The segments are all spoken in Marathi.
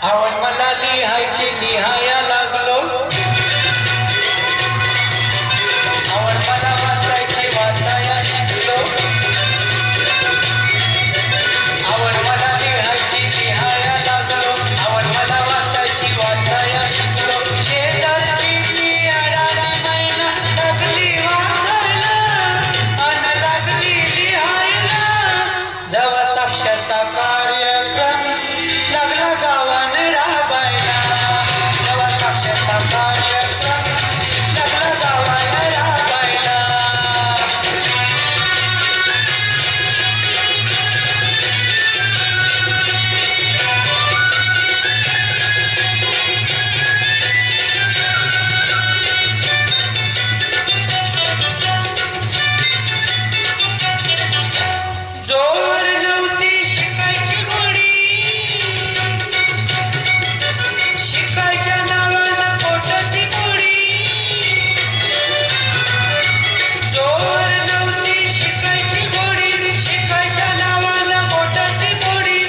आवड मला लिहायची लिहाया लागलो, आवड मला वाचायची वाचाया शिकलो, आवड मला लिहायची लिहाया लागलो, आवड मला वाचायची वाचाया शिकलो. शेजारची ती अडाणी मैना लागली वाचायला अन लागली लिहायला. जेव्हा साक्षरता कार्यक्रम लागला गावान राबायला, जेव्हा साक्षरता कार्यक्रम लागला गावान राबायला. जोर नव्हती शिकायची गोडी, शिकायच्या नावानं पोटाची पोळी. जोर नव्हती शिकायची गोडी, शिकायच्या नावानं पोटाची पोळी.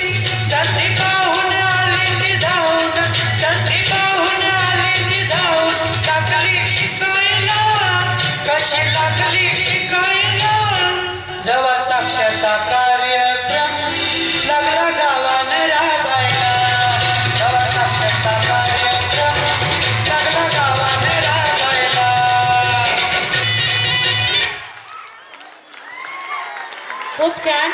संधी पाहून आली ती धावून, संधी पाहून आली ती धावून. लागली शिकायला, कशी लागली शिकायला. जेव्हा साक्षरता कार्यक्रम लागला गावान राबायला, जेव्हा साक्षरता कार्यक्रम लागला गावान राबायला. खूप छान.